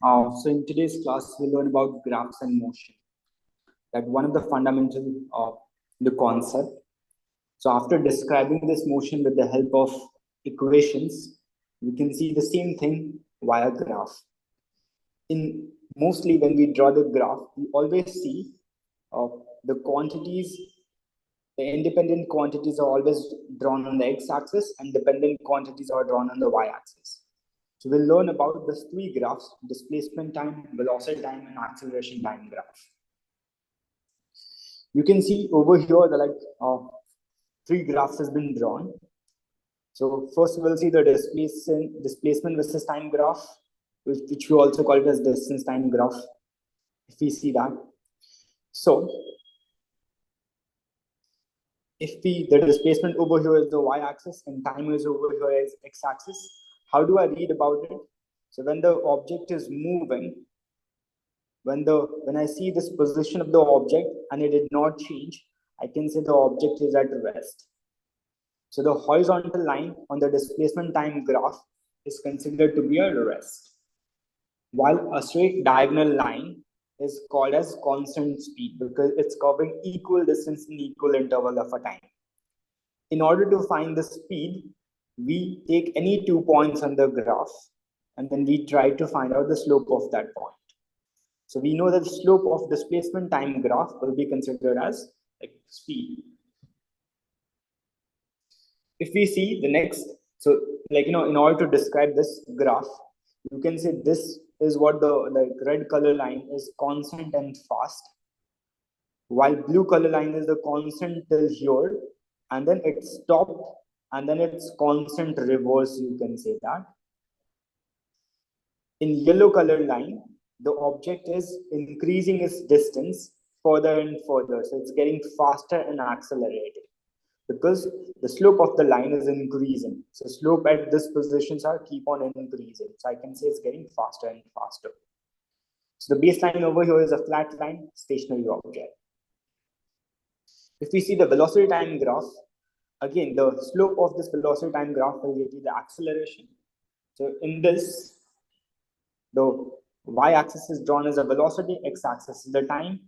So in today's class, we'll learn about graphs and motion. That one of the fundamental of the concept. So after describing this motion with the help of equations, we can see the same thing via graph. In mostly when we draw the graph, we always see the quantities, the independent quantities are always drawn on the x-axis and dependent quantities are drawn on the y-axis. So we'll learn about these three graphs: displacement time, velocity time, and acceleration time graph. You can see over here the three graphs has been drawn. So first we'll see the displacement versus time graph, which we also call it as distance time graph. If we see that, so if the displacement over here is the y-axis and time is over here is x-axis, how do I read about it? So when the object is moving, when I see this position of the object and it did not change, I can say the object is at rest. So the horizontal line on the displacement time graph is considered to be a rest, while a straight diagonal line is called as constant speed because it's covering equal distance in equal interval of a time. In order to find the speed, we take any 2 points on the graph and then we try to find out the slope of that point. So we know that the slope of displacement time graph will be considered as speed. If we see the next, so in order to describe this graph, you can say this is what the red color line is constant and fast, while blue color line is the constant till here, and then it stopped, and then it's constant reverse, you can say that. In yellow color line, the object is increasing its distance further and further, so it's getting faster and accelerated because the slope of the line is increasing. So slope at this positions are keep on increasing. So I can say it's getting faster and faster. So the baseline over here is a flat line, stationary object. If we see the velocity time graph, again, the slope of this velocity time graph will give you the acceleration. So in this, the y-axis is drawn as a velocity, x-axis is the time.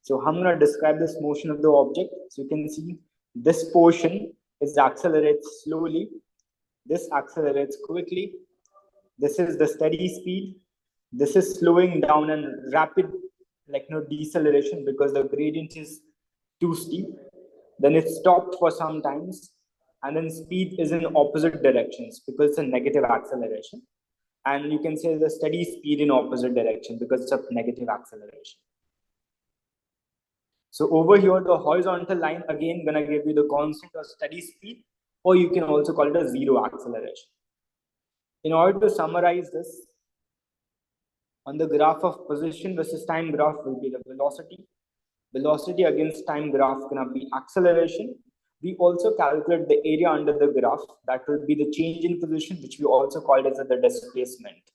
So I'm going to describe this motion of the object. So you can see this portion is accelerates slowly, this accelerates quickly, this is the steady speed, this is slowing down and rapid deceleration because the gradient is too steep, then it stopped for some times, and then speed is in opposite directions because it's a negative acceleration, and you can say the steady speed in opposite direction because it's a negative acceleration. So over here, the horizontal line again gonna give you the constant or steady speed, or you can also call it a zero acceleration. In order to summarize this, on the graph of position versus time graph will be the velocity. Velocity against time graph gonna be acceleration. We also calculate the area under the graph, that will be the change in position, which we also called as the displacement.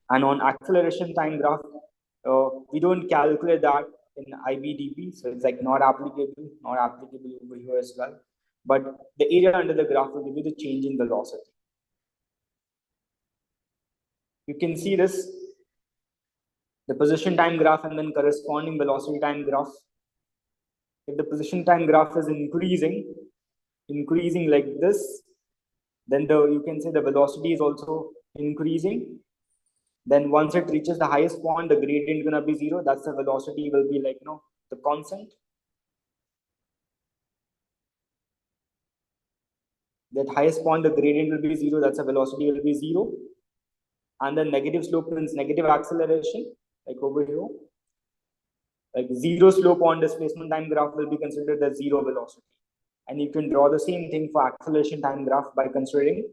And on acceleration time graph, we don't calculate that in IBDP, so it's not applicable over here as well. But the area under the graph will give you the change in velocity. You can see this, the position time graph and then corresponding velocity time graph. If the position time graph is increasing like this, then you can say the velocity is also increasing. Then once it reaches the highest point, the gradient is gonna be zero. That's the velocity will be the constant. That highest point, the gradient will be zero. That's the velocity will be zero. And the negative slope means negative acceleration, like over here. Like zero slope on displacement time graph will be considered as zero velocity. And you can draw the same thing for acceleration time graph by considering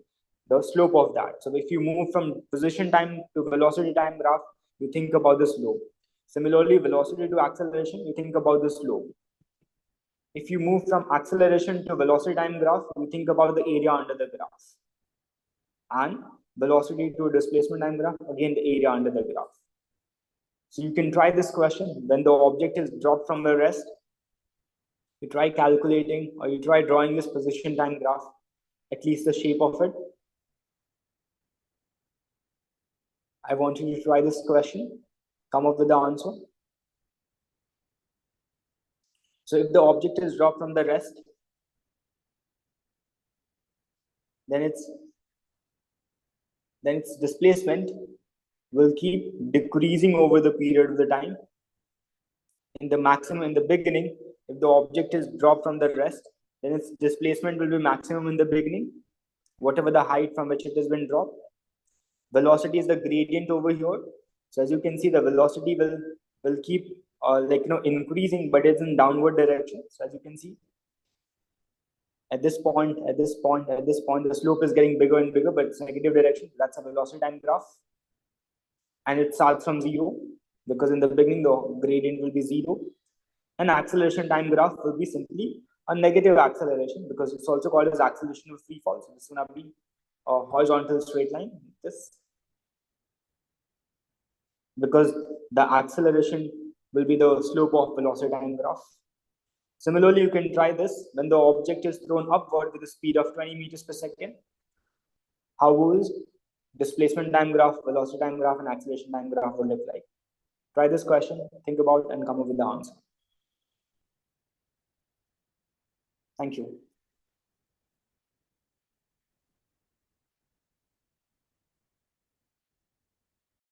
the slope of that. So if you move from position time to velocity time graph, you think about the slope. Similarly, velocity to acceleration, you think about the slope. If you move from acceleration to velocity time graph, you think about the area under the graph. And velocity to displacement time graph, again the area under the graph. So you can try this question when the object is dropped from the rest. You try calculating or you try drawing this position time graph, at least the shape of it. I want you to try this question, come up with the answer. So if the object is dropped from the rest, then its displacement will keep decreasing over the period of the time. In the beginning, if the object is dropped from the rest, then its displacement will be maximum in the beginning, whatever the height from which it has been dropped. Velocity is the gradient over here. So as you can see, the velocity will keep increasing, but it's in downward direction. So as you can see, at this point, the slope is getting bigger and bigger, but it's negative direction. That's a velocity time graph. And it starts from 0, because in the beginning, the gradient will be 0. An acceleration time graph will be simply a negative acceleration, because it's also called as acceleration of free fall. So this is going to be a horizontal straight line, this, because the acceleration will be the slope of velocity time graph. Similarly, you can try this when the object is thrown upward with a speed of 20 meters per second. How will displacement time graph, velocity time graph, and acceleration time graph will look like? Try this question, think about, and come up with the answer. Thank you.